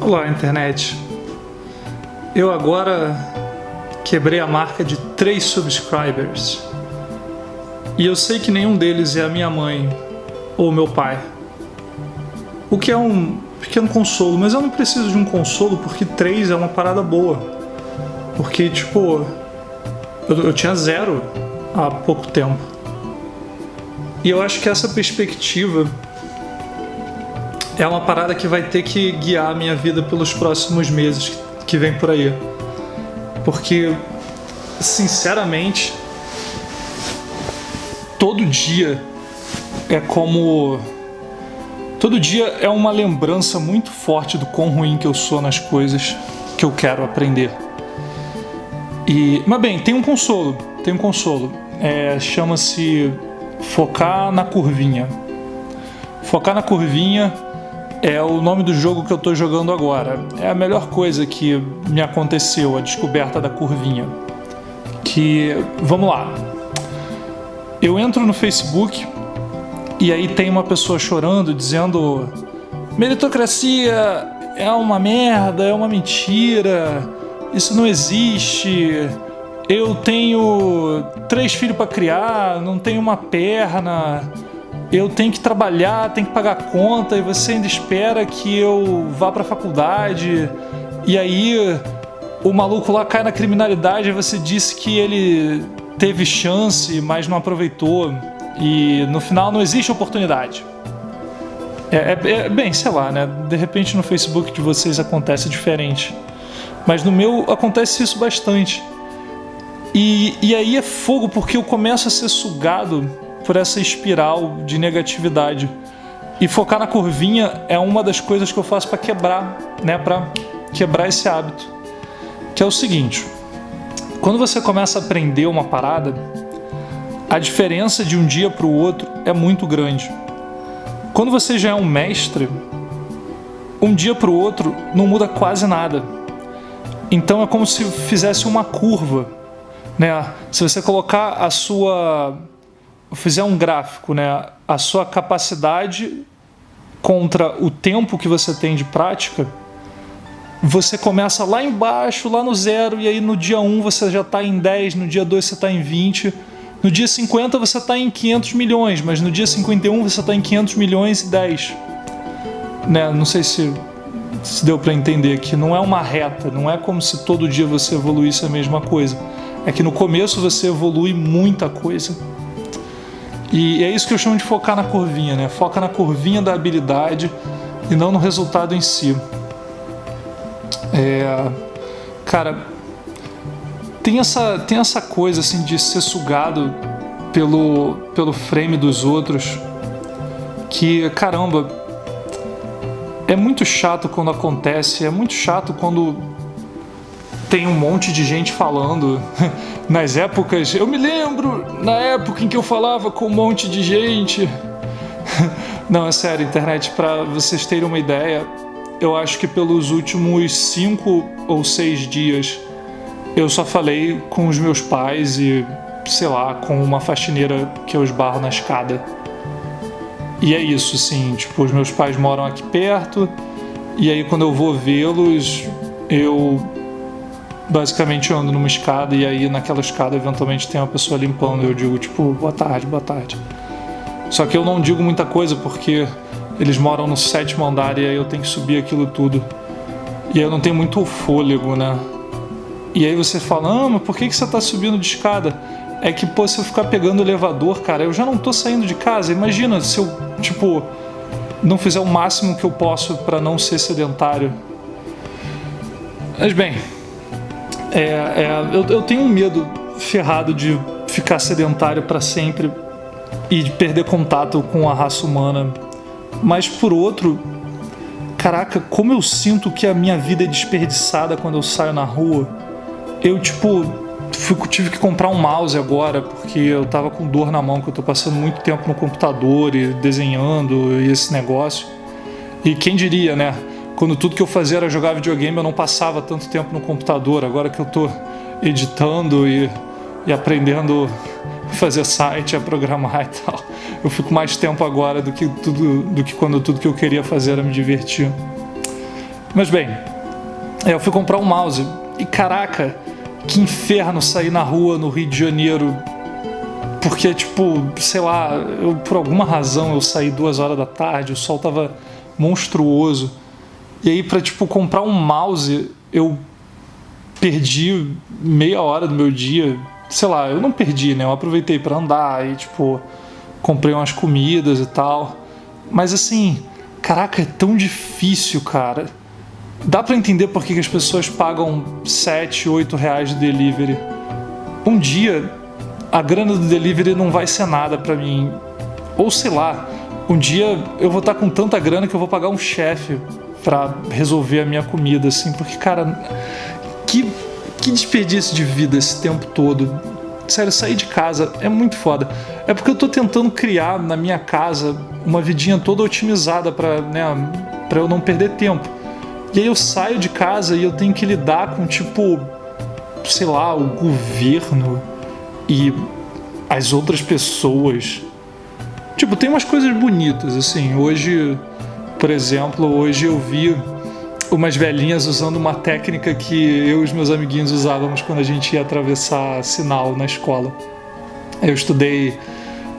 Olá, internet. Eu agora quebrei a marca de 3 subscribers. E eu sei que nenhum deles é a minha mãe ou meu pai. O que é um pequeno consolo, mas eu não preciso de um consolo porque 3 é uma parada boa. Porque, tipo, eu tinha 0 há pouco tempo. E eu acho que essa perspectiva é uma parada que vai ter que guiar a minha vida pelos próximos meses que vem por aí. Porque, sinceramente, todo dia é como... Todo dia é uma lembrança muito forte do quão ruim que eu sou nas coisas que eu quero aprender. Mas bem, tem um consolo. Chama-se Focar na Curvinha. Focar na Curvinha é o nome do jogo que eu estou jogando agora. É a melhor coisa que me aconteceu, a descoberta da curvinha. Vamos lá. Eu entro no Facebook e aí tem uma pessoa chorando, dizendo: meritocracia é uma merda, é uma mentira, isso não existe, eu tenho 3 filhos para criar, não tenho uma perna, eu tenho que trabalhar, tenho que pagar conta, e você ainda espera que eu vá para a faculdade, e aí o maluco lá cai na criminalidade e você disse que ele teve chance, mas não aproveitou, e no final não existe oportunidade. Bem, sei lá, né? De repente no Facebook de vocês acontece diferente, mas no meu acontece isso bastante. E aí é fogo, porque eu começo a ser sugado por essa espiral de negatividade. E focar na curvinha é uma das coisas que eu faço para quebrar, né? Para quebrar esse hábito. Que é o seguinte: quando você começa a aprender uma parada, a diferença de um dia para o outro é muito grande. Quando você já é um mestre, um dia para o outro não muda quase nada. Então é como se fizesse uma curva, né? Se você colocar fizer um gráfico, né? A sua capacidade contra o tempo que você tem de prática, você começa lá embaixo, lá no 0, e aí no dia 1 você já está em 10, no dia 2 você está em 20, no dia 50 você está em 500 milhões, mas no dia 51 você está em 500 milhões e 10. Né? Não sei se deu para entender que não é uma reta, não é como se todo dia você evoluísse a mesma coisa. É que no começo você evolui muita coisa. E é isso que eu chamo de focar na curvinha, né? Foca na curvinha da habilidade e não no resultado em si. Cara, tem essa coisa assim de ser sugado pelo frame dos outros, que, caramba, é muito chato quando acontece, é muito chato quando tem um monte de gente falando. Nas épocas, eu me lembro, na época em que eu falava com um monte de gente. Não, é sério, internet, pra vocês terem uma ideia, eu acho que pelos últimos 5 ou 6 dias eu só falei com os meus pais e, sei lá, com uma faxineira que eu esbarro na escada. E é isso, sim, tipo, os meus pais moram aqui perto, e aí quando eu vou vê-los, eu basicamente ando numa escada, e aí naquela escada eventualmente tem uma pessoa limpando, eu digo tipo, boa tarde, boa tarde. Só que eu não digo muita coisa porque eles moram no 7º andar e aí eu tenho que subir aquilo tudo, e aí eu não tenho muito fôlego, né? E aí você fala: mas por que você tá subindo de escada? É que, pô, se eu ficar pegando o elevador, cara, eu já não tô saindo de casa. Imagina se eu, tipo, não fizer o máximo que eu posso pra não ser sedentário. Mas bem, eu tenho um medo ferrado de ficar sedentário pra sempre e de perder contato com a raça humana. Mas por outro, caraca, como eu sinto que a minha vida é desperdiçada quando eu saio na rua. Eu, tipo, tive que comprar um mouse agora porque eu tava com dor na mão, que eu tô passando muito tempo no computador e desenhando e esse negócio. E quem diria, né? Quando tudo que eu fazia era jogar videogame, eu não passava tanto tempo no computador. Agora que eu tô editando e aprendendo a fazer site, a programar e tal, eu fico mais tempo agora do que quando tudo que eu queria fazer era me divertir. Mas bem, eu fui comprar um mouse e caraca, que inferno sair na rua no Rio de Janeiro. Porque, tipo, sei lá, por alguma razão eu saí 2 horas da tarde, o sol tava monstruoso. E aí pra, tipo, comprar um mouse, eu perdi meia hora do meu dia. Sei lá, eu não perdi, né? Eu aproveitei pra andar e, tipo, comprei umas comidas e tal. Mas assim, caraca, é tão difícil, cara. Dá pra entender por que as pessoas pagam 7, 8 reais de delivery. Um dia, a grana do delivery não vai ser nada pra mim. Ou sei lá, um dia eu vou estar com tanta grana que eu vou pagar um chefe pra resolver a minha comida, assim. Porque, cara, que desperdício de vida esse tempo todo. Sério, sair de casa é muito foda. É porque eu tô tentando criar na minha casa uma vidinha toda otimizada pra eu não perder tempo. E aí eu saio de casa e eu tenho que lidar com, tipo, sei lá, o governo e as outras pessoas. Tipo, tem umas coisas bonitas, assim. Hoje, por exemplo, eu vi umas velhinhas usando uma técnica que eu e os meus amiguinhos usávamos quando a gente ia atravessar sinal na escola. Eu estudei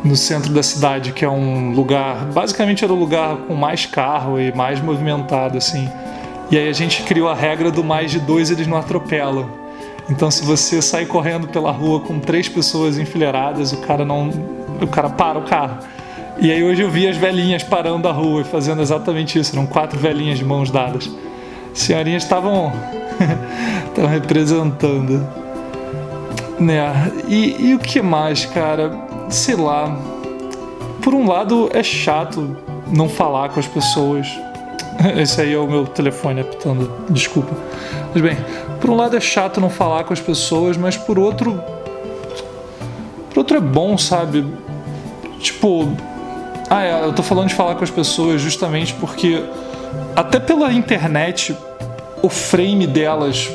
no centro da cidade, que é um lugar... Basicamente era o lugar com mais carro e mais movimentado, assim. E aí a gente criou a regra do mais de 2 eles não atropelam. Então se você sai correndo pela rua com 3 pessoas enfileiradas, o cara para o carro. E aí hoje eu vi as velhinhas parando a rua e fazendo exatamente isso. Eram 4 velhinhas de mãos dadas. As senhorinhas estavam representando, né? E o que mais, cara? Sei lá. Por um lado é chato não falar com as pessoas. Esse aí é o meu telefone apitando, desculpa. Mas bem, por um lado é chato não falar com as pessoas, mas por outro é bom, sabe? Tipo, eu tô falando de falar com as pessoas justamente porque até pela internet o frame delas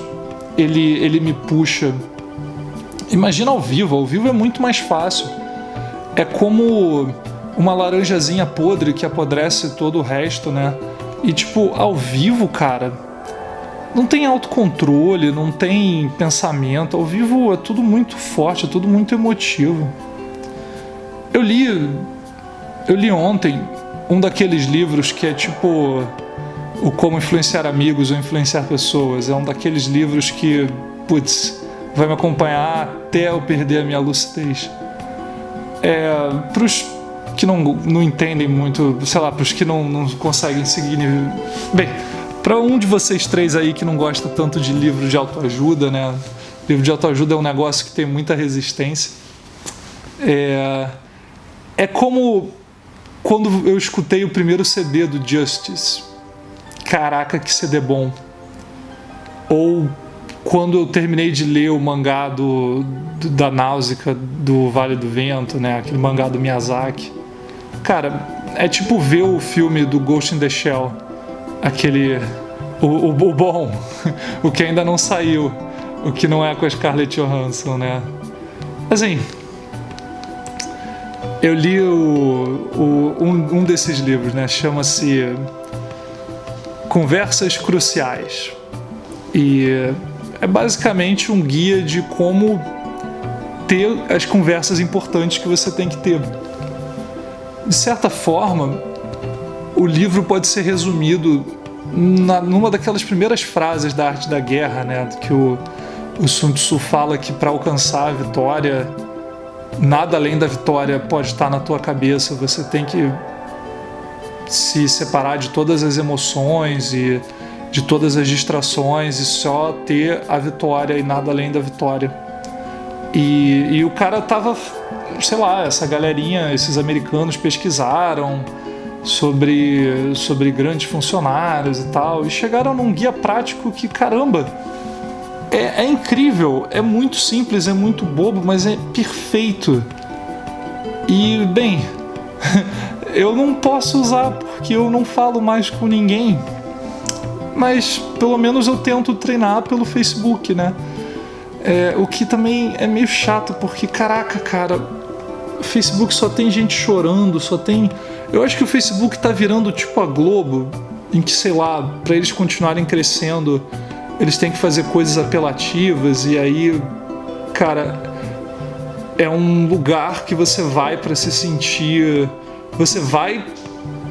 ele me puxa. Imagina ao vivo é muito mais fácil. É como uma laranjazinha podre que apodrece todo o resto, né? E tipo, ao vivo, cara, não tem autocontrole, não tem pensamento. Ao vivo é tudo muito forte, é tudo muito emotivo. Eu li ontem um daqueles livros que é tipo o Como Influenciar Amigos ou Influenciar Pessoas. É um daqueles livros que, vai me acompanhar até eu perder a minha lucidez. Pros que não entendem muito, sei lá, pros que não conseguem seguir. Bem, para um de vocês 3 aí que não gosta tanto de livro de autoajuda, né? Livro de autoajuda é um negócio que tem muita resistência. É como quando eu escutei o primeiro CD do Justice. Caraca, que CD bom. Ou quando eu terminei de ler o mangá da Náusea, do Vale do Vento, né? Aquele mangá do Miyazaki. Cara, é tipo ver o filme do Ghost in the Shell. Aquele... O bom. O que ainda não saiu. O que não é com a Scarlett Johansson, né? Assim... Eu li um desses livros, né? Chama-se Conversas Cruciais. E é basicamente um guia de como ter as conversas importantes que você tem que ter. De certa forma, o livro pode ser resumido numa daquelas primeiras frases da Arte da Guerra, né? Que o Sun Tzu fala que para alcançar a vitória, nada além da vitória pode estar na tua cabeça. Você tem que se separar de todas as emoções e de todas as distrações e só ter a vitória e nada além da vitória. E o cara tava, sei lá, essa galerinha, esses americanos pesquisaram sobre grandes funcionários e tal, e chegaram num guia prático que, caramba, é incrível, é muito simples, é muito bobo, mas é perfeito. E, bem, eu não posso usar porque eu não falo mais com ninguém, mas pelo menos eu tento treinar pelo Facebook, né? O que também é meio chato, porque, caraca, cara, o Facebook só tem gente chorando, só tem... Eu acho que o Facebook tá virando tipo a Globo, em que, sei lá, para eles continuarem crescendo, eles têm que fazer coisas apelativas, e aí, cara, é um lugar que você vai para se sentir... Você vai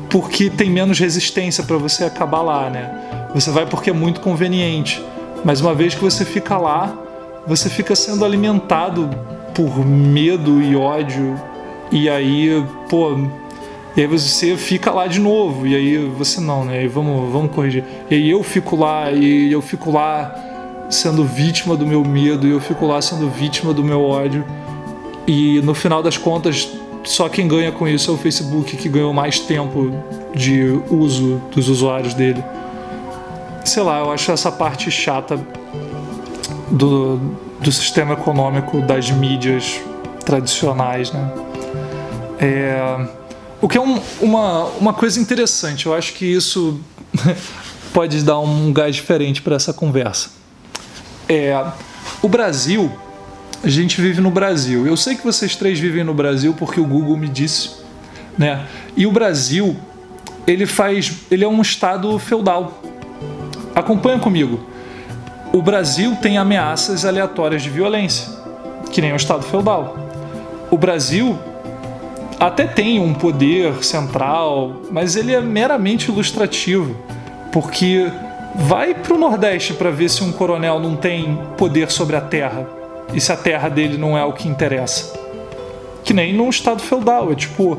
porque tem menos resistência para você acabar lá, né? Você vai porque é muito conveniente. Mas uma vez que você fica lá, você fica sendo alimentado por medo e ódio. E aí, e aí você fica lá de novo. E aí você não, né? E vamos corrigir. E aí eu fico lá sendo vítima do meu medo. E eu fico lá sendo vítima do meu ódio. E no final das contas, só quem ganha com isso é o Facebook, que ganhou mais tempo de uso dos usuários dele. Sei lá, eu acho essa parte chata do sistema econômico das mídias tradicionais, né? O que é uma coisa interessante. Eu acho que isso pode dar um gás diferente para essa conversa. O Brasil... A gente vive no Brasil. Eu sei que vocês três vivem no Brasil porque o Google me disse, né? E o Brasil, ele é um estado feudal. Acompanha comigo. O Brasil tem ameaças aleatórias de violência, que nem um estado feudal. O Brasil até tem um poder central, mas ele é meramente ilustrativo, porque vai para o Nordeste para ver se um coronel não tem poder sobre a terra. E se a terra dele não é o que interessa. Que nem num estado feudal. É tipo,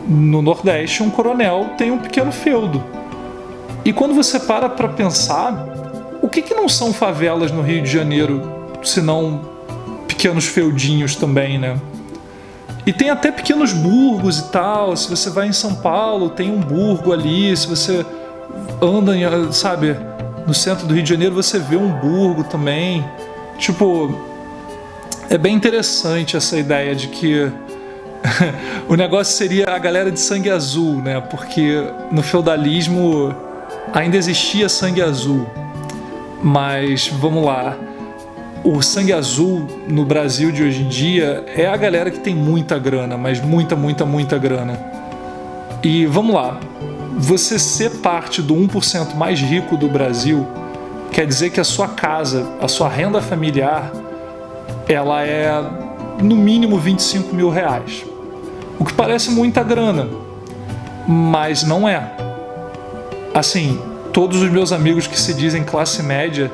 no Nordeste, um coronel tem um pequeno feudo. E quando você para pensar, o que não são favelas no Rio de Janeiro, senão pequenos feudinhos também, né? E tem até pequenos burgos e tal. Se você vai em São Paulo, tem um burgo ali. Se você anda, sabe, no centro do Rio de Janeiro, você vê um burgo também. Tipo... É bem interessante essa ideia de que o negócio seria a galera de sangue azul, né? Porque no feudalismo ainda existia sangue azul. Mas, vamos lá, o sangue azul no Brasil de hoje em dia é a galera que tem muita grana, mas muita grana. E vamos lá, você ser parte do 1% mais rico do Brasil quer dizer que a sua casa, a sua renda familiar... ela é no mínimo 25 mil reais. O que parece muita grana, mas não é. Assim, todos os meus amigos que se dizem classe média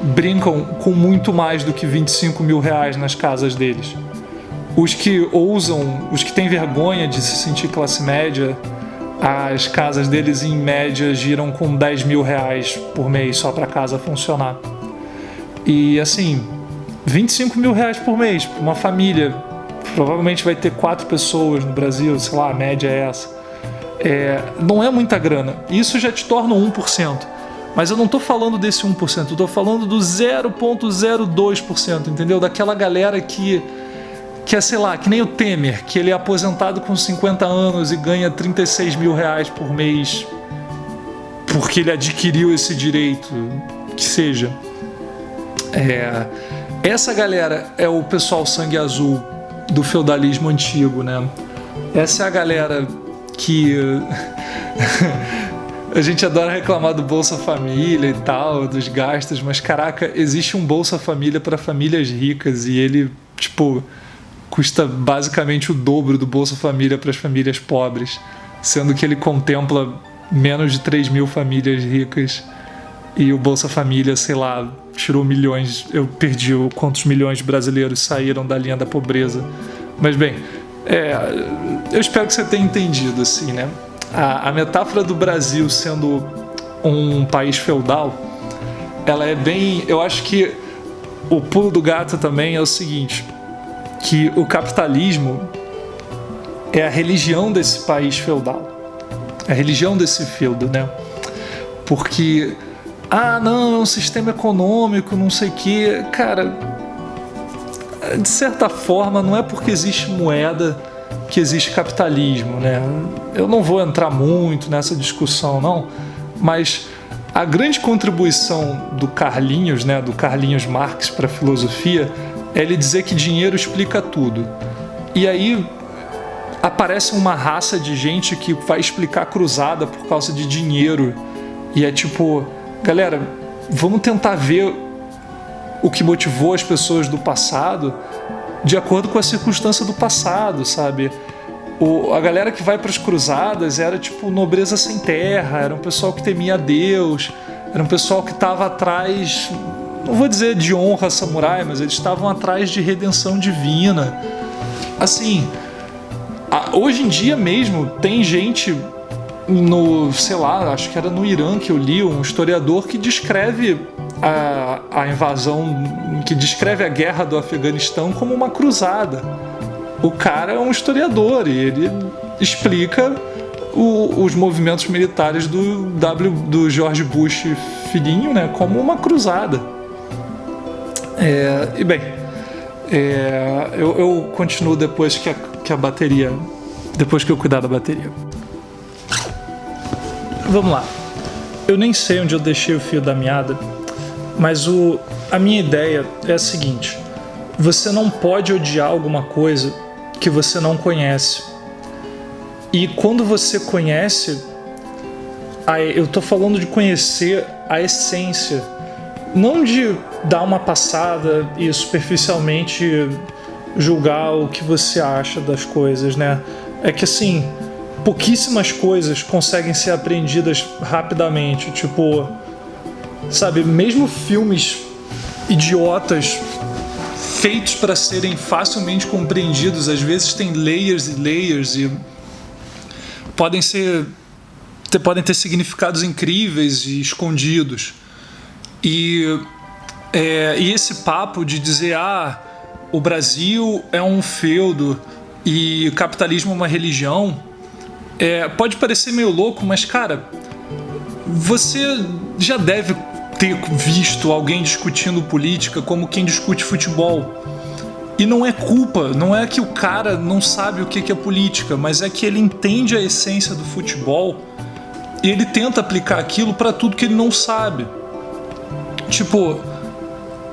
brincam com muito mais do que 25 mil reais nas casas deles. Os que ousam, os que têm vergonha de se sentir classe média, as casas deles em média giram com 10 mil reais por mês só para a casa funcionar. E assim... 25 mil reais por mês, uma família, provavelmente vai ter 4 pessoas no Brasil, sei lá, a média é essa. Não é muita grana, isso já te torna 1%, mas eu não estou falando desse 1%, eu estou falando do 0,02%, entendeu? Daquela galera que é, sei lá, que nem o Temer, que ele é aposentado com 50 anos e ganha 36 mil reais por mês, porque ele adquiriu esse direito, que seja. Essa galera é o pessoal sangue azul do feudalismo antigo, né? Essa é a galera que a gente adora reclamar do Bolsa Família e tal, dos gastos, mas caraca, existe um Bolsa Família para famílias ricas e ele, tipo, custa basicamente o dobro do Bolsa Família para as famílias pobres, sendo que ele contempla menos de 3 mil famílias ricas. E o Bolsa Família, sei lá, tirou milhões, eu perdi quantos milhões de brasileiros saíram da linha da pobreza. Mas bem, eu espero que você tenha entendido, assim, né? A metáfora do Brasil sendo um país feudal, ela é bem... Eu acho que o pulo do gato também é o seguinte, que o capitalismo é a religião desse país feudal, a religião desse feudo, né? Porque... não, é um sistema econômico, não sei o quê. Cara, de certa forma, não é porque existe moeda que existe capitalismo, né? Eu não vou entrar muito nessa discussão, não, mas a grande contribuição do Carlinhos, né, do Carlinhos Marx para a filosofia, é ele dizer que dinheiro explica tudo. E aí aparece uma raça de gente que vai explicar cruzada por causa de dinheiro. E é tipo, galera, vamos tentar ver o que motivou as pessoas do passado de acordo com a circunstância do passado, sabe? A galera que vai para as cruzadas era tipo nobreza sem terra, era um pessoal que temia a Deus, era um pessoal que estava atrás, não vou dizer de honra samurai, mas eles estavam atrás de redenção divina. Assim, hoje em dia mesmo tem gente sei lá, acho que era no Irã que eu li, um historiador que descreve a invasão, que descreve a guerra do Afeganistão como uma cruzada. O cara é um historiador e ele explica os movimentos militares do George Bush filhinho, né, como uma cruzada. E bem, eu continuo depois que a bateria, depois que eu cuidar da bateria. Vamos lá. Eu nem sei onde eu deixei o fio da meada, mas a minha ideia é a seguinte: você não pode odiar alguma coisa que você não conhece. E quando você conhece, eu tô falando de conhecer a essência, não de dar uma passada e superficialmente julgar o que você acha das coisas, né? É que assim, pouquíssimas coisas conseguem ser aprendidas rapidamente, tipo, sabe, mesmo filmes idiotas feitos para serem facilmente compreendidos, às vezes tem layers e layers e podem ter significados incríveis e escondidos. E esse papo de dizer o Brasil é um feudo e o capitalismo é uma religião, pode parecer meio louco, mas cara, você já deve ter visto alguém discutindo política como quem discute futebol. E não é culpa, não é que o cara não sabe o que é política, mas é que ele entende a essência do futebol e ele tenta aplicar aquilo para tudo que ele não sabe. Tipo,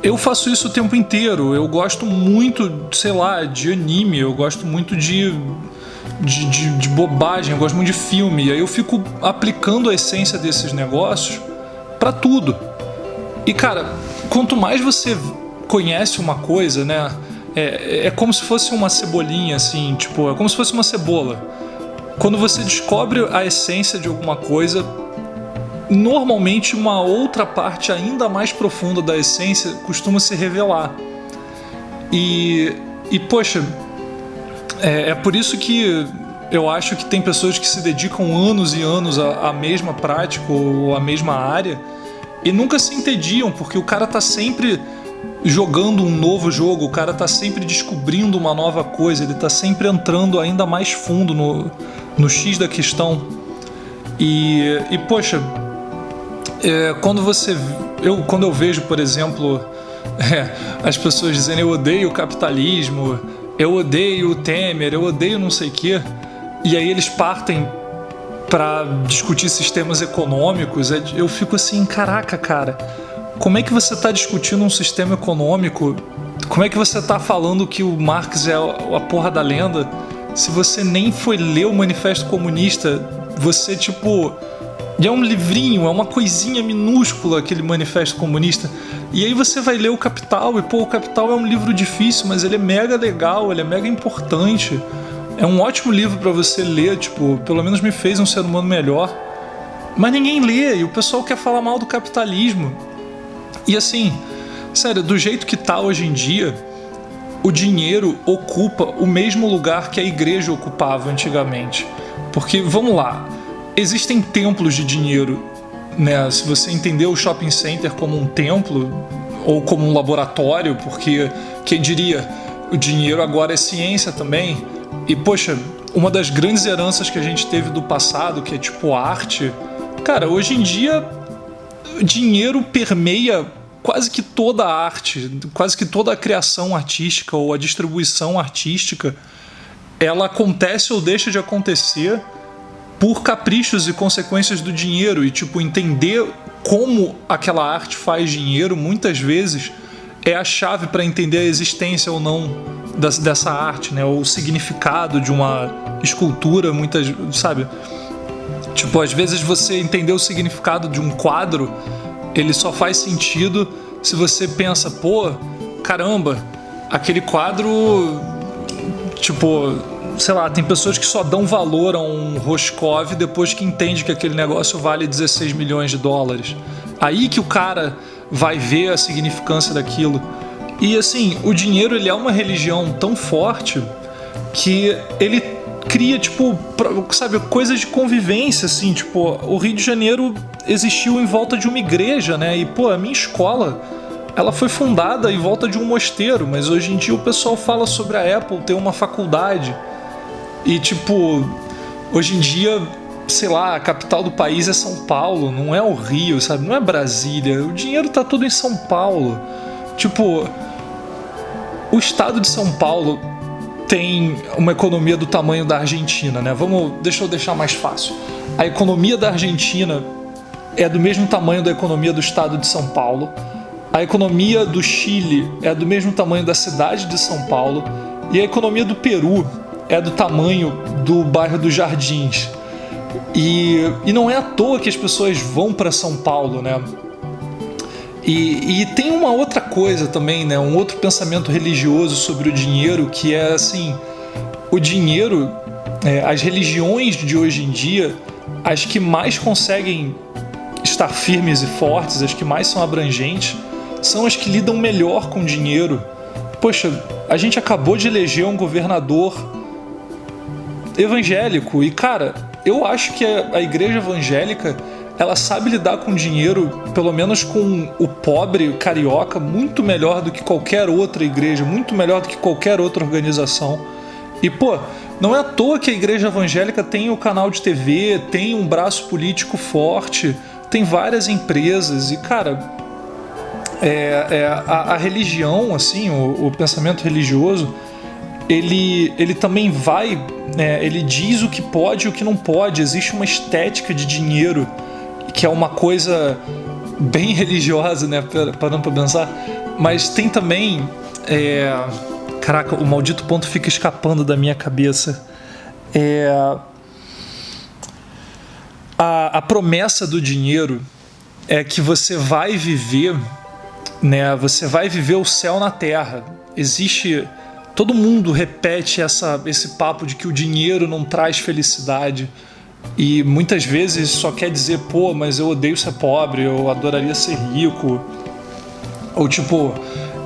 eu faço isso o tempo inteiro. Eu gosto muito, sei lá, de anime, eu gosto muito de bobagem, eu gosto muito de filme. E aí eu fico aplicando a essência desses negócios para tudo. E cara, quanto mais você conhece uma coisa, né? É como se fosse uma cebolinha, assim, tipo, é como se fosse uma cebola. Quando você descobre a essência de alguma coisa, normalmente uma outra parte ainda mais profunda da essência costuma se revelar. E poxa, é por isso que eu acho que tem pessoas que se dedicam anos e anos à mesma prática ou à mesma área e nunca se entediam, porque o cara tá sempre jogando um novo jogo, o cara tá sempre descobrindo uma nova coisa, ele tá sempre entrando ainda mais fundo no X da questão. E poxa, quando eu vejo, por exemplo, as pessoas dizendo eu odeio o capitalismo, eu odeio o Temer, eu odeio não sei o quê, e aí eles partem para discutir sistemas econômicos, eu fico assim, caraca, cara, como é que você está discutindo um sistema econômico? Como é que você está falando que o Marx é a porra da lenda se você nem foi ler o Manifesto Comunista? Você, tipo, é um livrinho, é uma coisinha minúscula aquele Manifesto Comunista. E aí você vai ler o Capital e, o Capital é um livro difícil, mas ele é mega legal, ele é mega importante. É um ótimo livro para você ler, tipo, pelo menos me fez um ser humano melhor. Mas ninguém lê e o pessoal quer falar mal do capitalismo. E assim, sério, do jeito que tá hoje em dia, o dinheiro ocupa o mesmo lugar que a igreja ocupava antigamente. Porque, vamos lá, existem templos de dinheiro, né? Se você entender o shopping center como um templo ou como um laboratório, porque, quem diria, o dinheiro agora é ciência também. E, poxa, uma das grandes heranças que a gente teve do passado, que é tipo a arte, cara, hoje em dia o dinheiro permeia quase que toda a arte, quase que toda a criação artística ou a distribuição artística, ela acontece ou deixa de acontecer por caprichos e consequências do dinheiro. E tipo, entender como aquela arte faz dinheiro muitas vezes é a chave para entender a existência ou não dessa arte, né? Ou o significado de uma escultura, sabe? Tipo, às vezes você entender o significado de um quadro, ele só faz sentido se você pensa, pô, caramba, aquele quadro, tipo, sei lá, tem pessoas que só dão valor a um Roscov depois que entende que aquele negócio vale 16 milhões de dólares. Aí que o cara vai ver a significância daquilo. E assim, o dinheiro, ele é uma religião tão forte que ele cria, tipo, sabe, coisas de convivência, assim, tipo, o Rio de Janeiro existiu em volta de uma igreja, né, e, pô, a minha escola, ela foi fundada em volta de um mosteiro, mas hoje em dia o pessoal fala sobre a Apple ter uma faculdade, e, tipo, hoje em dia, sei lá, a capital do país é São Paulo, não é o Rio, sabe, não é Brasília, o dinheiro tá tudo em São Paulo, tipo, o estado de São Paulo tem uma economia do tamanho da Argentina, né? Deixa eu deixar mais fácil. A economia da Argentina é do mesmo tamanho da economia do estado de São Paulo. A economia do Chile é do mesmo tamanho da cidade de São Paulo. E a economia do Peru é do tamanho do bairro dos Jardins. E não é à toa que as pessoas vão para São Paulo, né? E tem uma outra coisa também, né? Um outro pensamento religioso sobre o dinheiro, que é assim, o dinheiro, as religiões de hoje em dia, as que mais conseguem estar firmes e fortes, as que mais são abrangentes, são as que lidam melhor com o dinheiro. Poxa, a gente acabou de eleger um governador evangélico e, cara, eu acho que a igreja evangélica, ela sabe lidar com dinheiro, pelo menos com o pobre carioca, muito melhor do que qualquer outra igreja, muito melhor do que qualquer outra organização. E, pô, não é à toa que a igreja evangélica tem o canal de TV, tem um braço político forte, tem várias empresas. E, cara, a religião, assim, o pensamento religioso, ele também vai, ele diz o que pode e o que não pode. Existe uma estética de dinheiro que é uma coisa bem religiosa, né, parando pra pensar, mas tem também, caraca, o maldito ponto fica escapando da minha cabeça, a promessa do dinheiro é que você vai viver, né, você vai viver o céu na terra. Todo mundo repete esse papo de que o dinheiro não traz felicidade. E muitas vezes só quer dizer, pô, mas eu odeio ser pobre, eu adoraria ser rico. Ou tipo,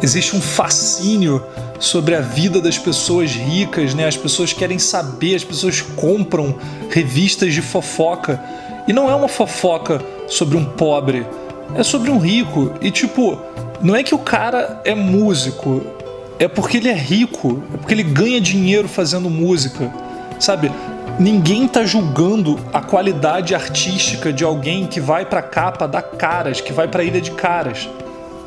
existe um fascínio sobre a vida das pessoas ricas, né? As pessoas querem saber, as pessoas compram revistas de fofoca. E não é uma fofoca sobre um pobre, é sobre um rico. E tipo, não é que o cara é músico, é porque ele é rico, é porque ele ganha dinheiro fazendo música, sabe? Ninguém tá julgando a qualidade artística de alguém que vai pra capa da Caras, que vai pra Ilha de Caras.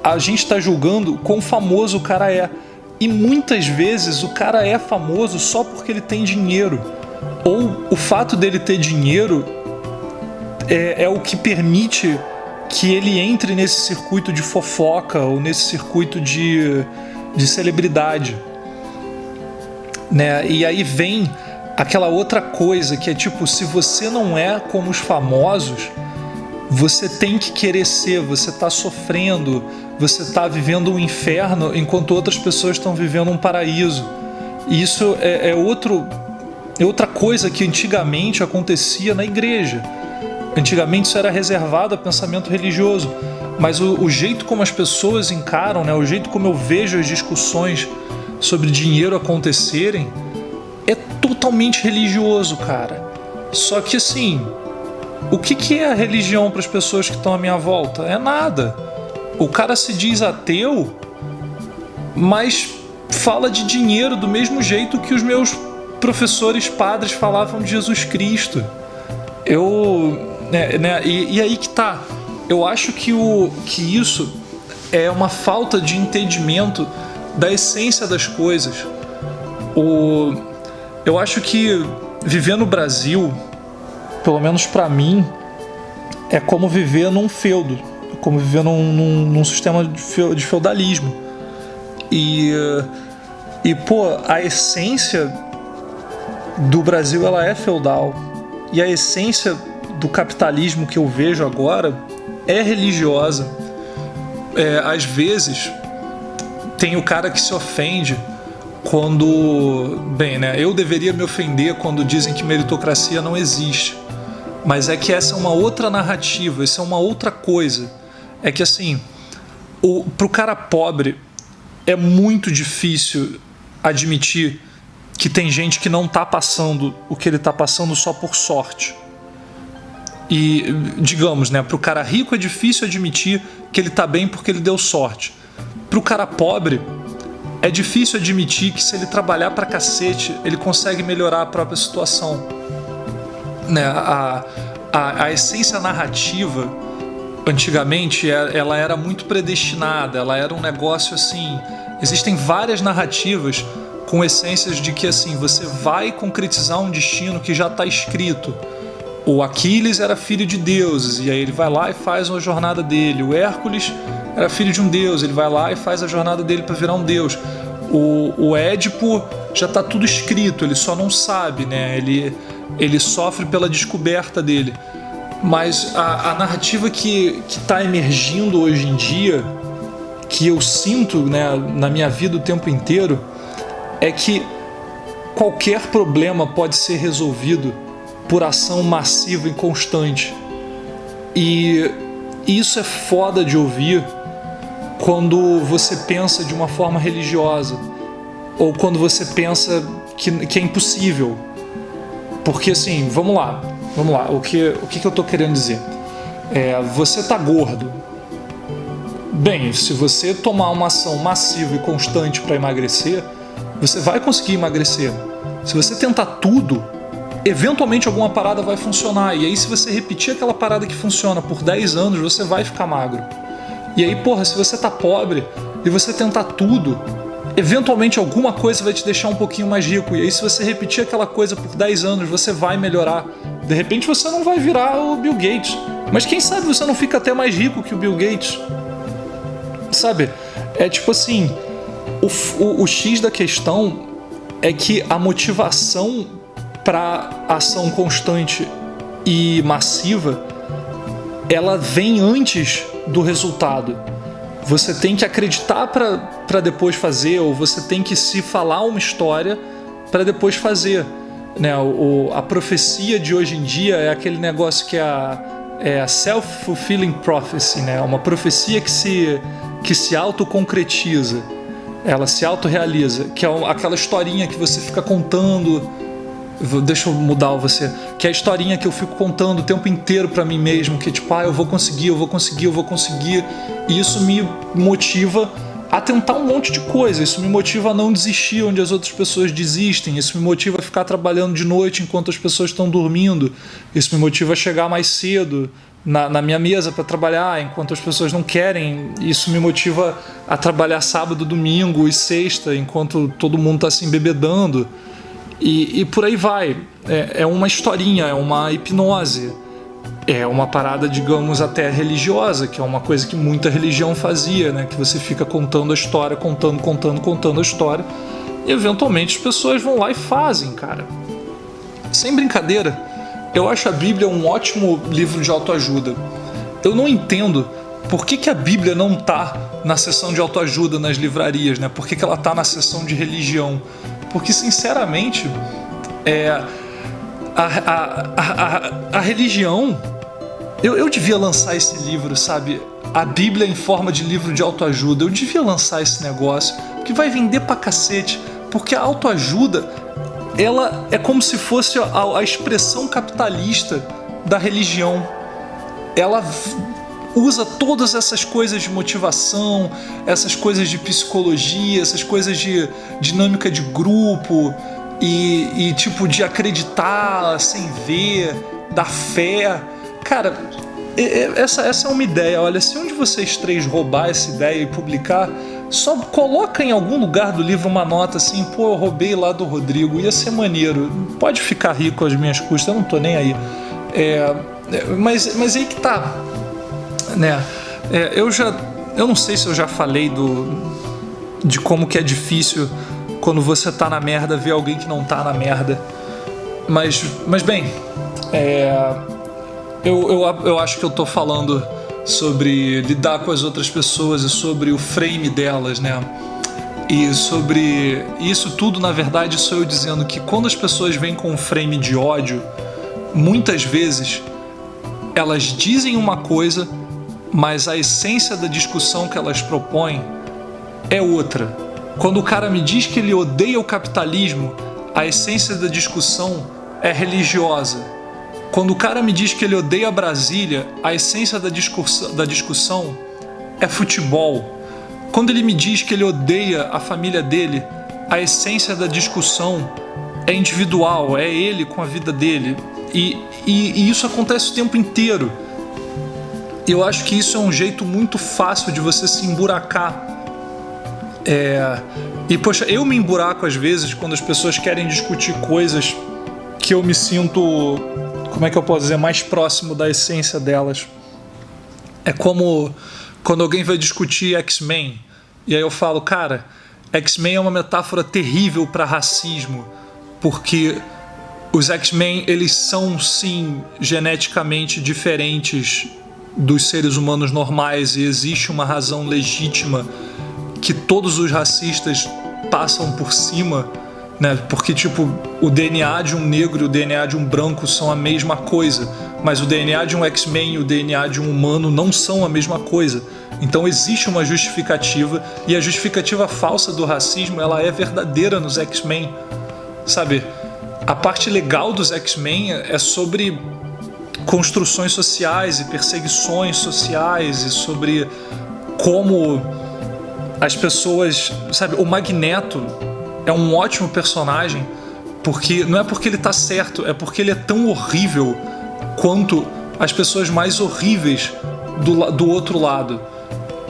A gente tá julgando o quão famoso o cara é. E muitas vezes o cara é famoso só porque ele tem dinheiro. Ou o fato dele ter dinheiro é o que permite que ele entre nesse circuito de fofoca ou nesse circuito de celebridade, né? E aí vem aquela outra coisa que é tipo, se você não é como os famosos, você tem que querer ser, você tá sofrendo, você tá vivendo um inferno enquanto outras pessoas estão vivendo um paraíso. E isso é outra coisa que antigamente acontecia na igreja. Antigamente isso era reservado a pensamento religioso, mas o jeito como as pessoas encaram, né, o jeito como eu vejo as discussões sobre dinheiro acontecerem, é totalmente religioso, cara. Só que assim, o que é a religião para as pessoas que estão à minha volta? É nada. O cara se diz ateu, mas fala de dinheiro do mesmo jeito que os meus professores padres falavam de Jesus Cristo. E aí que tá. Eu acho que isso é uma falta de entendimento da essência das coisas. Eu acho que viver no Brasil, pelo menos pra mim, é como viver num feudo, é como viver num sistema de feudalismo. E pô, a essência do Brasil, ela é feudal. E a essência do capitalismo que eu vejo agora é religiosa. Às vezes tem o cara que se ofende quando... Bem, né? Eu deveria me ofender quando dizem que meritocracia não existe. Mas é que essa é uma outra narrativa, essa é uma outra coisa. É que assim, pro cara pobre é muito difícil admitir que tem gente que não tá passando o que ele tá passando só por sorte. E, digamos, né, pro cara rico é difícil admitir que ele tá bem porque ele deu sorte. Pro cara pobre é difícil admitir que se ele trabalhar pra cacete, ele consegue melhorar a própria situação. Né? A essência narrativa, antigamente, ela era muito predestinada, ela era um negócio assim... Existem várias narrativas com essências de que assim, você vai concretizar um destino que já está escrito. O Aquiles era filho de deuses, e aí ele vai lá e faz uma jornada dele. O Hércules era filho de um deus, ele vai lá e faz a jornada dele para virar um deus. O Édipo já está tudo escrito, ele só não sabe, né? Ele sofre pela descoberta dele. Mas a narrativa que está emergindo hoje em dia, que eu sinto, né, na minha vida o tempo inteiro, é que qualquer problema pode ser resolvido por ação massiva e constante. E isso é foda de ouvir quando você pensa de uma forma religiosa, ou quando você pensa que é impossível. Porque assim, vamos lá, o que eu tô querendo dizer? Você tá gordo. Bem, se você tomar uma ação massiva e constante para emagrecer, você vai conseguir emagrecer. Se você tentar tudo, eventualmente alguma parada vai funcionar. E aí, se você repetir aquela parada que funciona por 10 anos, você vai ficar magro. E aí, porra, se você tá pobre e você tentar tudo, eventualmente alguma coisa vai te deixar um pouquinho mais rico. E aí, se você repetir aquela coisa por 10 anos, você vai melhorar. De repente você não vai virar o Bill Gates, mas quem sabe você não fica até mais rico que o Bill Gates. Sabe? É tipo assim, o X da questão é que a motivação para ação constante e massiva, ela vem antes do resultado. Você tem que acreditar para depois fazer, ou você tem que se falar uma história para depois fazer. Né? A profecia de hoje em dia é aquele negócio que é a self-fulfilling prophecy, né? Uma profecia que se autoconcretiza, ela se autorrealiza, que é aquela historinha que você fica contando. Deixa eu mudar você. Que é a historinha que eu fico contando o tempo inteiro pra mim mesmo, que tipo, eu vou conseguir. E isso me motiva a tentar um monte de coisa. Isso me motiva a não desistir onde as outras pessoas desistem. Isso me motiva a ficar trabalhando de noite enquanto as pessoas estão dormindo. Isso me motiva a chegar mais cedo na minha mesa para trabalhar enquanto as pessoas não querem. Isso me motiva a trabalhar sábado, domingo e sexta enquanto todo mundo está se embebedando. E por aí vai. É uma historinha, é uma hipnose. É uma parada, digamos, até religiosa, que é uma coisa que muita religião fazia, né? Que você fica contando a história, contando a história, e eventualmente as pessoas vão lá e fazem, cara. Sem brincadeira, eu acho a Bíblia um ótimo livro de autoajuda. Eu não entendo por que a Bíblia não tá na seção de autoajuda nas livrarias, né? Por que ela tá na seção de religião? Porque, sinceramente, a religião... Eu devia lançar esse livro, sabe? A Bíblia em forma de livro de autoajuda. Eu devia lançar esse negócio, que vai vender pra cacete. Porque a autoajuda, ela é como se fosse a expressão capitalista da religião. Ela usa todas essas coisas de motivação, essas coisas de psicologia, essas coisas de dinâmica de grupo e tipo de acreditar sem ver, da fé. Cara, essa é uma ideia. Olha, se um de vocês três roubar essa ideia e publicar, só coloca em algum lugar do livro uma nota assim, pô, eu roubei lá do Rodrigo, ia ser maneiro, pode ficar rico às minhas custas, eu não tô nem aí. Mas aí que tá, né? Eu não sei se eu já falei de como que é difícil quando você tá na merda ver alguém que não tá na merda, mas bem, eu acho que eu tô falando sobre lidar com as outras pessoas e sobre o frame delas, né? E sobre isso tudo, na verdade, sou eu dizendo que quando as pessoas vêm com um frame de ódio, muitas vezes elas dizem uma coisa, mas a essência da discussão que elas propõem é outra. Quando o cara me diz que ele odeia o capitalismo, a essência da discussão é religiosa. Quando o cara me diz que ele odeia Brasília, a essência da discussão é futebol. Quando ele me diz que ele odeia a família dele, a essência da discussão é individual, é ele com a vida dele. E isso acontece o tempo inteiro. Eu acho que isso é um jeito muito fácil de você se emburacar. E poxa, eu me emburaco às vezes quando as pessoas querem discutir coisas que eu me sinto, como é que eu posso dizer, mais próximo da essência delas. É como quando alguém vai discutir X-Men, e aí eu falo, cara, X-Men é uma metáfora terrível para racismo, porque os X-Men, eles são sim geneticamente diferentes dos seres humanos normais, e existe uma razão legítima que todos os racistas passam por cima, né? Porque tipo, o DNA de um negro e o DNA de um branco são a mesma coisa, mas o DNA de um X-Men e o DNA de um humano não são a mesma coisa. Então existe uma justificativa, e a justificativa falsa do racismo, ela é verdadeira nos X-Men, sabe? A parte legal dos X-Men é sobre construções sociais e perseguições sociais, e sobre como as pessoas, sabe? O Magneto é um ótimo personagem, porque não é porque ele tá certo, é porque ele é tão horrível quanto as pessoas mais horríveis do outro lado.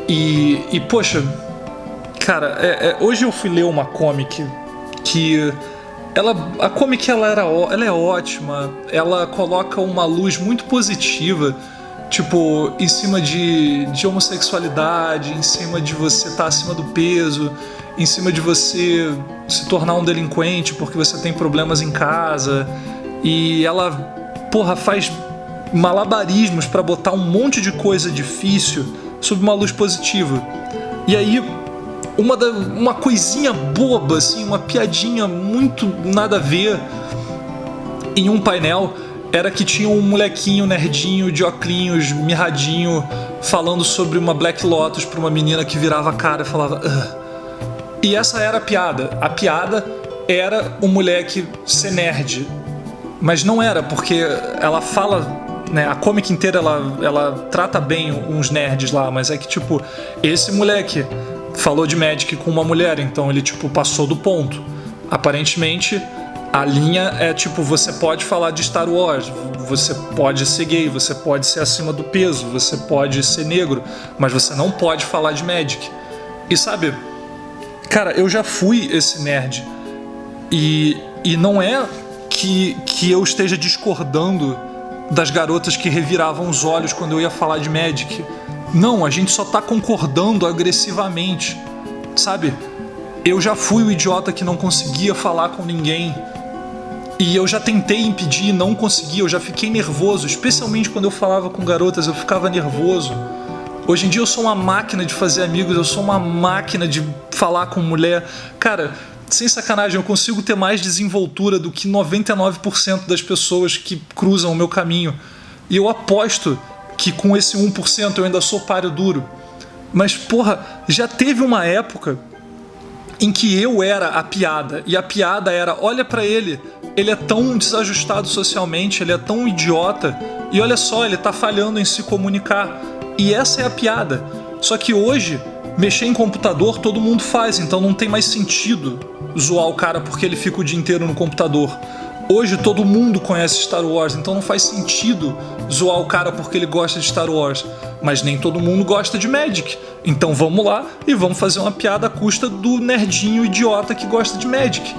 E poxa, cara, hoje eu fui ler uma comic que a comic ela é ótima, ela coloca uma luz muito positiva, tipo, em cima de homossexualidade, em cima de você estar acima do peso, em cima de você se tornar um delinquente porque você tem problemas em casa, e ela, porra, faz malabarismos para botar um monte de coisa difícil sob uma luz positiva. E aí uma coisinha boba, assim, uma piadinha muito nada a ver em um painel era que tinha um molequinho nerdinho de óculos, mirradinho, falando sobre uma Black Lotus para uma menina que virava a cara e falava E essa era a piada. A piada era o moleque ser nerd, mas não era, porque ela fala, né, a comic inteira ela trata bem uns nerds lá, mas é que tipo, esse moleque falou de Magic com uma mulher, então ele tipo passou do ponto. Aparentemente a linha é tipo, você pode falar de Star Wars, você pode ser gay, você pode ser acima do peso, você pode ser negro, mas você não pode falar de Magic. E sabe, cara, eu já fui esse nerd, e não é que eu esteja discordando das garotas que reviravam os olhos quando eu ia falar de Magic. Não, a gente só tá concordando agressivamente, sabe? Eu já fui o idiota que não conseguia falar com ninguém, e eu já tentei impedir e não consegui. Eu já fiquei nervoso, especialmente quando eu falava com garotas, eu ficava nervoso. Hoje em dia eu sou uma máquina de fazer amigos, eu sou uma máquina de falar com mulher. Cara, sem sacanagem, eu consigo ter mais desenvoltura do que 99% das pessoas que cruzam o meu caminho. E eu aposto que com esse 1% eu ainda sou páreo duro. Mas, porra, já teve uma época em que eu era a piada. E a piada era, olha pra ele é tão desajustado socialmente, ele é tão idiota, e olha só, ele tá falhando em se comunicar. E essa é a piada. Só que hoje, mexer em computador todo mundo faz, então não tem mais sentido zoar o cara porque ele fica o dia inteiro no computador. Hoje todo mundo conhece Star Wars, então não faz sentido zoar o cara porque ele gosta de Star Wars. Mas nem todo mundo gosta de Magic, então vamos lá e vamos fazer uma piada à custa do nerdinho idiota que gosta de Magic.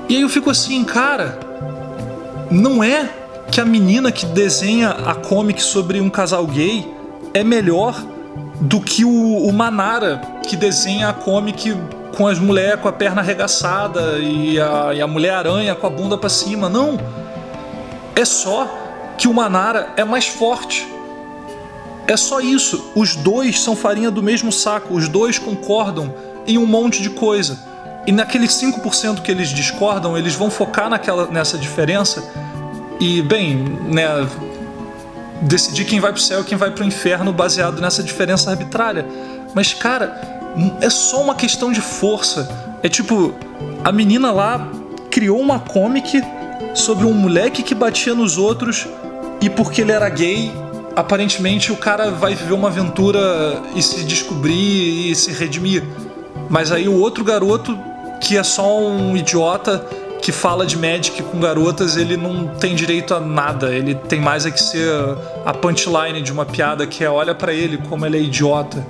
E aí eu fico assim, cara, não é que a menina que desenha a comic sobre um casal gay é melhor do que o Manara que desenha a comic com as mulheres com a perna arregaçada e a Mulher-Aranha com a bunda pra cima. Não. É só que o Manara é mais forte. É só isso. Os dois são farinha do mesmo saco. Os dois concordam em um monte de coisa. E naqueles 5% que eles discordam, eles vão focar nessa diferença e, bem, né, decidir quem vai pro céu e quem vai pro inferno baseado nessa diferença arbitrária. Mas, cara, é só uma questão de força. É tipo, a menina lá criou uma comic sobre um moleque que batia nos outros e porque ele era gay, aparentemente o cara vai viver uma aventura e se descobrir e se redimir. Mas aí o outro garoto, que é só um idiota que fala de Magic com garotas, ele não tem direito a nada. Ele tem mais é que ser a punchline de uma piada, que é olha pra ele como ele é idiota.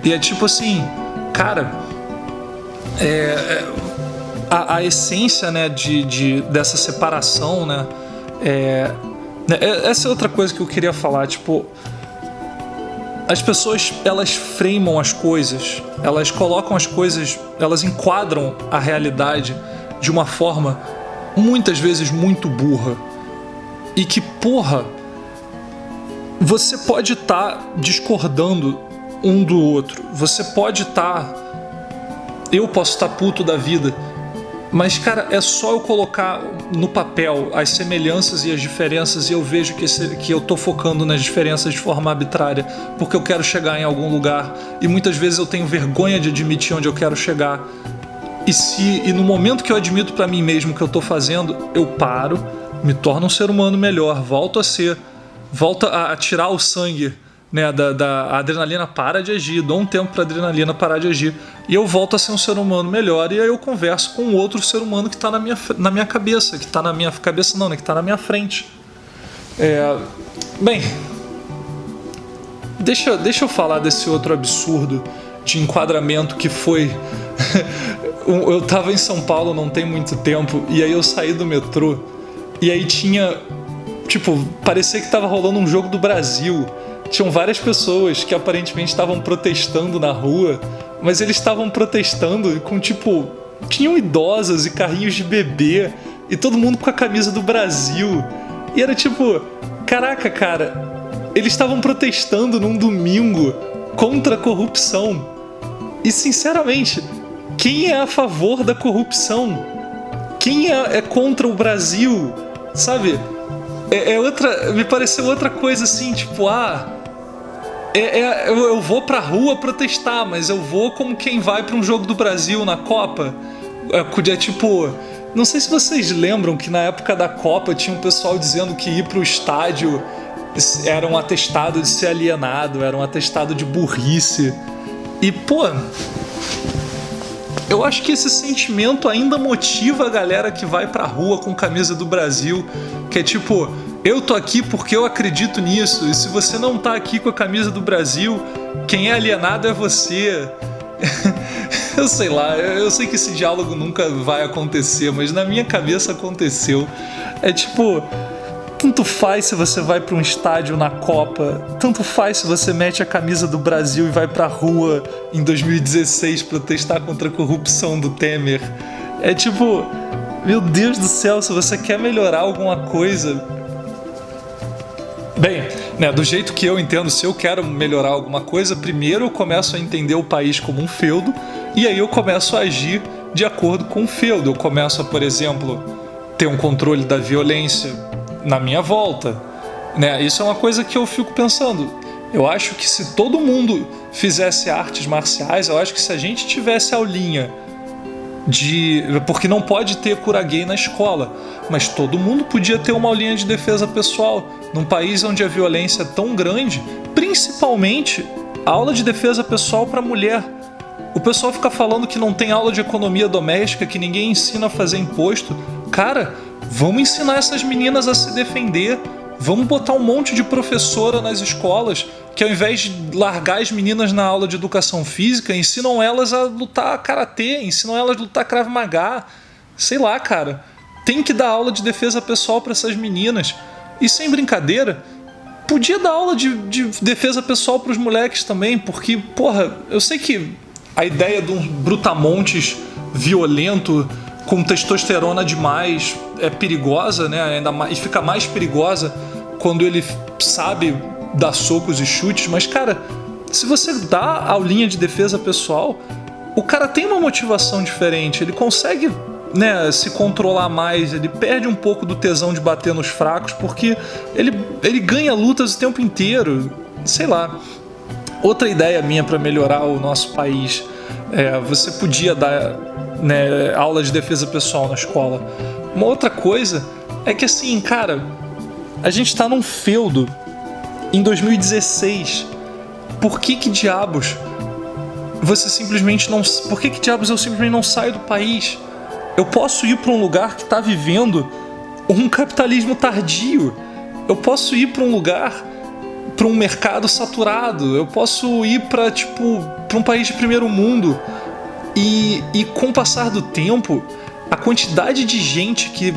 E é tipo assim, cara, a essência, né, dessa separação, né, essa é outra coisa que eu queria falar, tipo, as pessoas, elas framam as coisas, elas colocam as coisas, elas enquadram a realidade de uma forma muitas vezes muito burra. E que, porra, você pode estar discordando um do outro, você pode estar, eu posso estar puto da vida, mas, cara, é só eu colocar no papel as semelhanças e as diferenças e eu vejo que eu tô focando nas diferenças de forma arbitrária, porque eu quero chegar em algum lugar e muitas vezes eu tenho vergonha de admitir onde eu quero chegar. E no momento que eu admito pra mim mesmo que eu tô fazendo, eu paro, me torno um ser humano melhor, volto a tirar o sangue, né, a adrenalina para de agir, dou um tempo pra adrenalina parar de agir e eu volto a ser um ser humano melhor e aí eu converso com outro ser humano que tá na minha cabeça, que tá na minha cabeça não, né, que tá na minha frente. Bem, deixa eu falar desse outro absurdo de enquadramento que foi... Eu tava em São Paulo não tem muito tempo e aí eu saí do metrô e aí tinha, tipo, parecia que tava rolando um jogo do Brasil. Tinham várias pessoas que aparentemente estavam protestando na rua, mas eles estavam protestando com, tipo, tinham idosas e carrinhos de bebê e todo mundo com a camisa do Brasil. E era tipo, caraca, cara, eles estavam protestando num domingo contra a corrupção. E sinceramente, quem é a favor da corrupção? Quem é contra o Brasil? Sabe? Me pareceu outra coisa assim, tipo, eu vou pra rua protestar, mas eu vou como quem vai pra um jogo do Brasil na Copa. Tipo, não sei se vocês lembram que na época da Copa tinha um pessoal dizendo que ir pro estádio era um atestado de ser alienado, era um atestado de burrice. E, pô, eu acho que esse sentimento ainda motiva a galera que vai pra rua com camisa do Brasil, que é tipo, eu tô aqui porque eu acredito nisso, e se você não tá aqui com a camisa do Brasil, quem é alienado é você. Eu sei lá, eu sei que esse diálogo nunca vai acontecer, mas na minha cabeça aconteceu. É tipo, tanto faz se você vai pra um estádio na Copa, tanto faz se você mete a camisa do Brasil e vai pra rua em 2016 protestar contra a corrupção do Temer. É tipo, meu Deus do céu, se você quer melhorar alguma coisa... Bem, né, do jeito que eu entendo, se eu quero melhorar alguma coisa, primeiro eu começo a entender o país como um feudo e aí eu começo a agir de acordo com o feudo. Eu começo a, por exemplo, ter um controle da violência na minha volta, né? Isso é uma coisa que eu fico pensando. Eu acho que se todo mundo fizesse artes marciais, eu acho que se a gente tivesse aulinha porque não pode ter cura gay na escola, mas todo mundo podia ter uma aulinha de defesa pessoal. Num país onde a violência é tão grande, principalmente aula de defesa pessoal para mulher. O pessoal fica falando que não tem aula de economia doméstica, que ninguém ensina a fazer imposto. Cara, vamos ensinar essas meninas a se defender. Vamos botar um monte de professora nas escolas que, ao invés de largar as meninas na aula de educação física, ensinam elas a lutar karatê, ensinam elas a lutar Krav Maga. Sei lá, cara. Tem que dar aula de defesa pessoal para essas meninas. E sem brincadeira, podia dar aula de defesa pessoal para os moleques também, porque, porra, eu sei que a ideia de um brutamontes violento com testosterona demais é perigosa, né? E fica mais perigosa quando ele sabe dar socos e chutes, mas, cara, se você dá aulinha de defesa pessoal, o cara tem uma motivação diferente, ele consegue, né, se controlar mais, ele perde um pouco do tesão de bater nos fracos, porque ele ganha lutas o tempo inteiro, sei lá. Outra ideia minha para melhorar o nosso país, você podia dar, né, aula de defesa pessoal na escola. Uma outra coisa é que, assim, cara, a gente tá num feudo em 2016. Por que diabos você simplesmente não... Por que diabos eu simplesmente não saio do país? Eu posso ir para um lugar que tá vivendo um capitalismo tardio. Eu posso ir para um lugar, para um mercado saturado. Eu posso ir para um país de primeiro mundo. E com o passar do tempo, a quantidade de gente que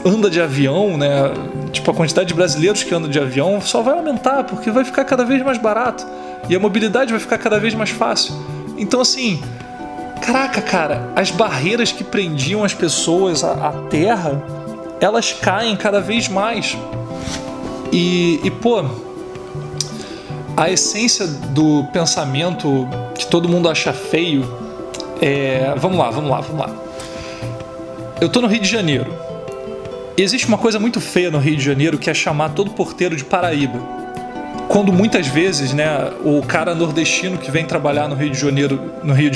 anda de avião, né? A quantidade de brasileiros que andam de avião só vai aumentar, porque vai ficar cada vez mais barato. E a mobilidade vai ficar cada vez mais fácil. Então, assim, caraca, cara, as barreiras que prendiam as pessoas à terra, elas caem cada vez mais. Pô, a essência do pensamento que todo mundo acha feio Vamos lá. Eu tô no Rio de Janeiro. E existe uma coisa muito feia no Rio de Janeiro, que é chamar todo porteiro de Paraíba. Quando muitas vezes, né, o cara nordestino que vem trabalhar no Rio de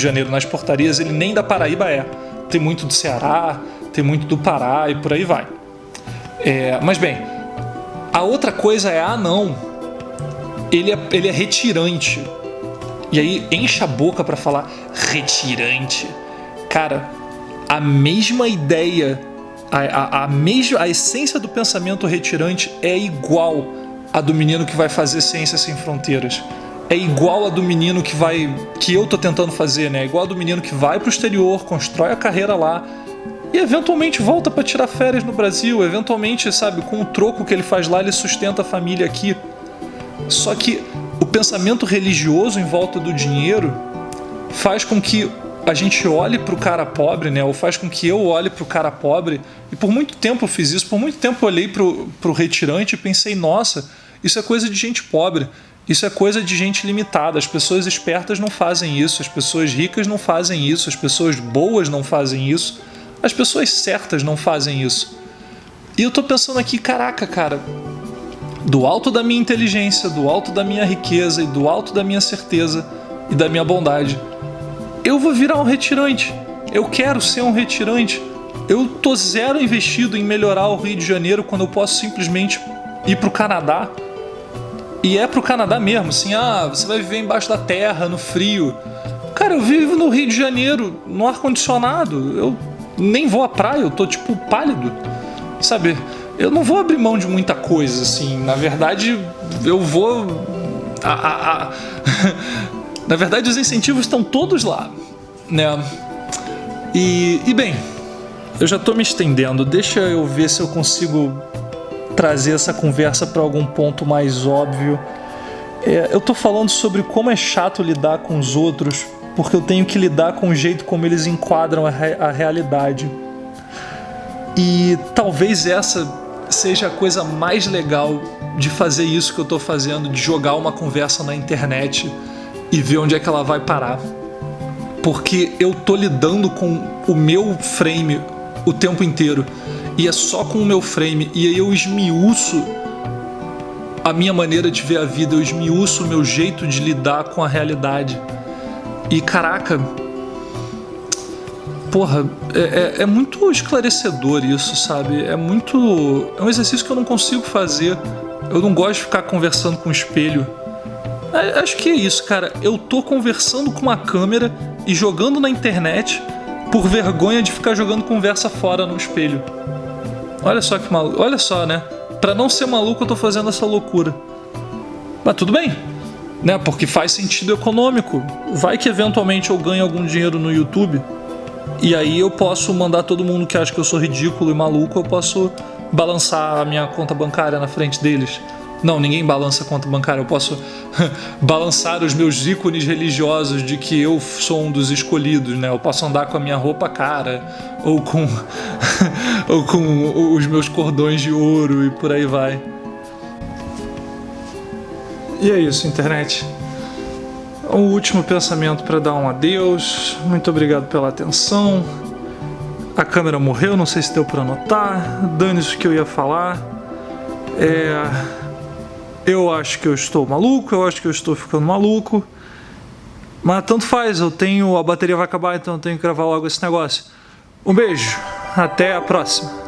Janeiro nas portarias, ele nem da Paraíba é. Tem muito do Ceará, tem muito do Pará e por aí vai. Mas bem, a outra coisa não. Ele é retirante. E aí enche a boca pra falar retirante. Cara, a mesma ideia, a essência do pensamento retirante é igual a do menino que vai fazer Ciências Sem Fronteiras. É igual a do menino que eu tô tentando fazer, né? É igual a do menino que vai pro exterior, constrói a carreira lá e eventualmente volta pra tirar férias no Brasil. Eventualmente, sabe, com o troco que ele faz lá, ele sustenta a família aqui. Só que o pensamento religioso em volta do dinheiro faz com que a gente olhe pro cara pobre, né? Ou faz com que eu olhe pro cara pobre. E por muito tempo eu fiz isso. Por muito tempo eu olhei pro retirante e pensei, nossa, isso é coisa de gente pobre. Isso é coisa de gente limitada. As pessoas espertas não fazem isso. As pessoas ricas não fazem isso. As pessoas boas não fazem isso. As pessoas certas não fazem isso. E eu tô pensando aqui, caraca, cara, do alto da minha inteligência, do alto da minha riqueza e do alto da minha certeza e da minha bondade, eu vou virar um retirante. Eu quero ser um retirante. Eu tô zero investido em melhorar o Rio de Janeiro quando eu posso simplesmente ir pro Canadá. E é pro Canadá mesmo, assim, você vai viver embaixo da terra, no frio. Cara, eu vivo no Rio de Janeiro, no ar-condicionado. Eu nem vou à praia, eu tô pálido, sabe? Eu não vou abrir mão de muita coisa, assim. Na verdade, eu vou... Na verdade, os incentivos estão todos lá, né? E bem, eu já tô me estendendo. Deixa eu ver se eu consigo trazer essa conversa para algum ponto mais óbvio. Eu tô falando sobre como é chato lidar com os outros, porque eu tenho que lidar com o jeito como eles enquadram a realidade. E talvez essa seja a coisa mais legal de fazer isso que eu tô fazendo, de jogar uma conversa na internet e ver onde é que ela vai parar. Porque eu tô lidando com o meu frame o tempo inteiro. E é só com o meu frame. E aí eu esmiuço a minha maneira de ver a vida. Eu esmiuço o meu jeito de lidar com a realidade. E caraca, porra, é muito esclarecedor isso, sabe? É um exercício que eu não consigo fazer. Eu não gosto de ficar conversando com o espelho. Acho que é isso, cara. Eu tô conversando com uma câmera e jogando na internet por vergonha de ficar jogando conversa fora no espelho. Olha só que maluco. Olha só, né? Pra não ser maluco eu tô fazendo essa loucura. Mas tudo bem, né? Porque faz sentido econômico. Vai que eventualmente eu ganho algum dinheiro no YouTube e aí eu posso mandar todo mundo que acha que eu sou ridículo e maluco, eu posso balançar a minha conta bancária na frente deles. Não, ninguém balança a conta bancária. Eu posso balançar os meus ícones religiosos de que eu sou um dos escolhidos, né? Eu posso andar com a minha roupa cara, ou com ou com os meus cordões de ouro e por aí vai. E é isso, internet. Um último pensamento para dar um adeus. Muito obrigado pela atenção. A câmera morreu, não sei se deu para notar. Dane-se o que eu ia falar. Eu acho que eu estou maluco, eu acho que eu estou ficando maluco. Mas tanto faz, a bateria vai acabar, então eu tenho que gravar logo esse negócio. Um beijo, até a próxima.